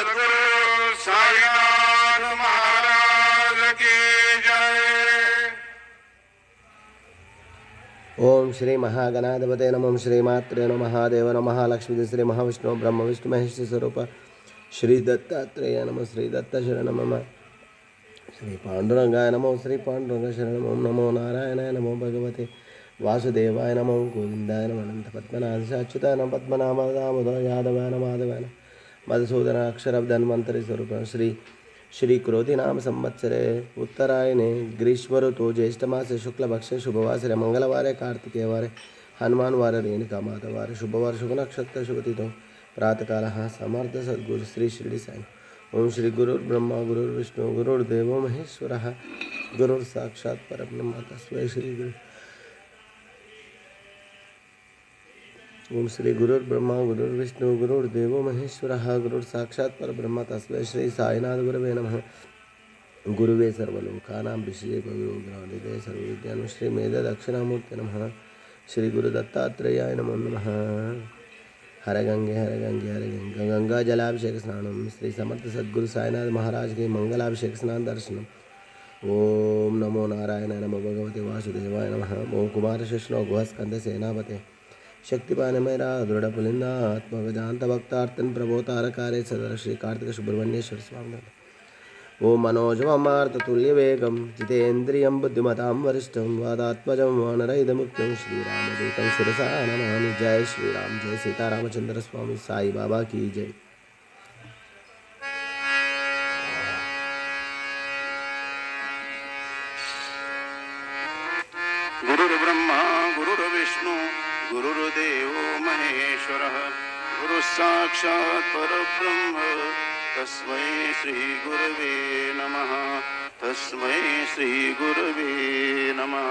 सद्गुरु साईनाथ महाराज की जय। ओम श्री महागणाधिपते नमः। श्रीमात्रे नमः। महादेव नमः। लक्ष्मी श्री महाविष्णु ब्रह्म विष्णु महेश स्वरूप श्री दत्तात्रेय नमः। श्री दत्त शरण नमः। श्री पांडुरंगाय नमो। श्री पांडुरंग शरण नमो। नारायणाय नमो। भगवते वासुदेवाय नमो। गोविंदाय नमः। अनंत पद्मनाभ अच्युताय नमः। पद्मनाभ दामोदर यादवाय नमः। माधवाय नमः। मधुसूदन अक्षर धन्वंतरि स्वरूप श्री क्रोधी नाम संवत्सरे उत्तरायणे ग्रीष्म ऋतु ज्येष्ठ मासे शुक्ल पक्षे शुभवासरे मंगलवारे कार्तिकेय वारे हनुमान वारे रेणुका माता वारे शुभवार शुभ नक्षत्र शुभ तिथौ प्रातःकाल समर्थ सद्गुरु श्री शिरडी साई। ओम श्री गुरुर्ब्रह्मा गुरुर्विष्णु गुरुर्देवो महेश्वरः गुरुर् साक्षात् परब्रह्म तस्मै श्री गुरु। ओम श्री गुरुर्ब्रह्मा गुरुर्विष्णु गुरुर्देवो महेश्वरः गुरुर् साक्षात् परब्रह्म तस्मै श्री साईनाथ गुरवे नमः। गुरुवे सर्वलोकानां विषये भवयोगिनानिधे सर्वविद्यानां श्री मेध दक्षिणामूर्ते नमः। श्री गुरु दत्तात्रेयाय नमो नमः। हर गंगे गंगा जलाभिषेक स्नानम श्री समर्थ सद्गुरु साईनाथ महाराज के मंगलाभिषेक स्नान दर्शनम। ओम नमो नारायण नमो भगवते वासुदेवाय नमः। ओम कुमार शिष्णो गुहस्कंद सेनापते शक्तिपान मेरा दृढ़ पुलिंदा आत्मगजात भक्तार्थन प्रभोतारकारे सदर श्री कार्तिक सुब्रह्मण्येश्वर स्वामी। ओम मनोजवमार्ततुल्य वेगम जितेन्द्रियं बुद्धिमतां वरिष्ठं वादात्मजं वानरहितमुक्तं श्रीरामदूतं शिरसा नमामि। जय श्रीराम जय सीतारामचंद्र स्वामी साई बाबा की जय। गुरुर्ब्रह्मा गुरुर्विष्णु गुरुर्देवो महेश्वरः गुरुः साक्षात् परब्रह्म तस्मै श्री गुरवे नमः। तस्मै श्री गुरवे नमः।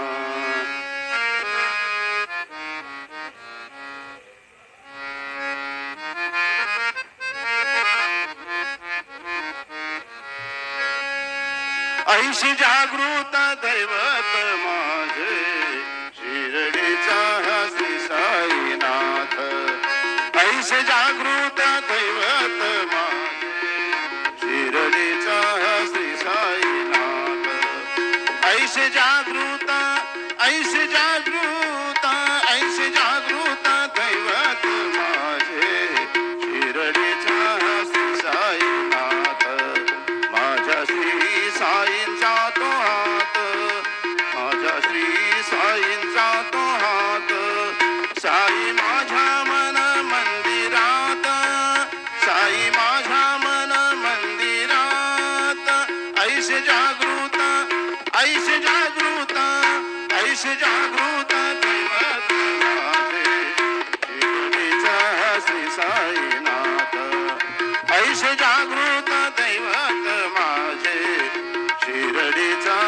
ऐशी जागृत दैवत माझे शिर्डीचा श्री साईनाथ। ऐसे जागृत दैवत माझे शिर्डीचा श्री साईनाथ। ऐसे जागृत ऐसे जागृत ऐसे जागृत दैवत माझे शिर्डीचा श्री साईनाथ। माझ्या श्री साईंचा तो हात माझ्या श्री साईंचा तो हात। साई माझ्या मन मंदिरात साई माझ्या मन मंदिरात। ऐसे जागृत ऐसे जागृत ऐसे जागृत दैवत माझे शिर्डीचा श्री साईनाथ। ऐसे जागृत दैवत माझे शिर्डीचा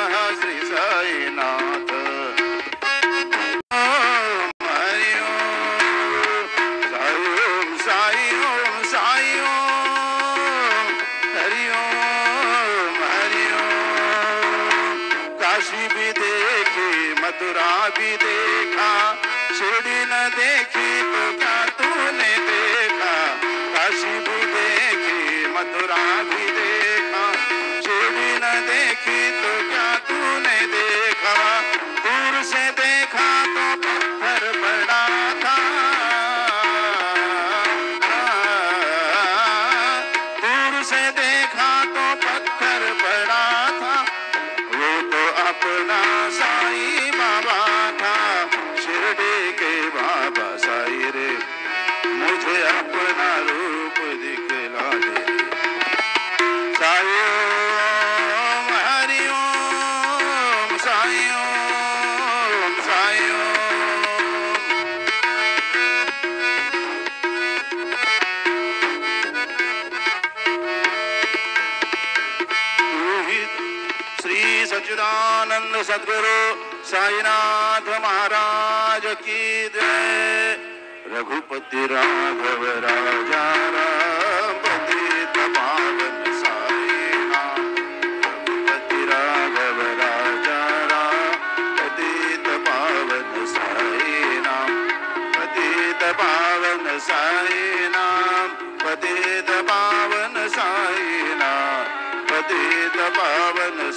श्री साईनाथ। हरि ओम साई ओम साई ओम हरि ओम हरि ओम। काशी भी देखी मथुरा भी देखा शिरडी न देखी तो क्या तूने देखा। काशी भी देखी मथुरा भी देखा शिरडी न देखी तो क्या तूने देखा। दूर से देखा तो पत्थर बड़ा था दूर से देखा तो पत्थर बड़ा था। वो तो अपना साई बाबा था शिरडी के बाबा साई रे। मुझे अपना रूप दिखला दे साई ओम हरि ओम साई ओम साई ओम। श्री सच्चिदानंद सद्गुरु साईनाथ महाराज की जय। रघुपति राघव राजा राम पतित पावन साईनाथ। रघुपति राघव राजा राम पतित पावन साईनाथ। पतित पावन साईनाथ पतित पावन साई।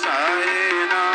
साईनाथ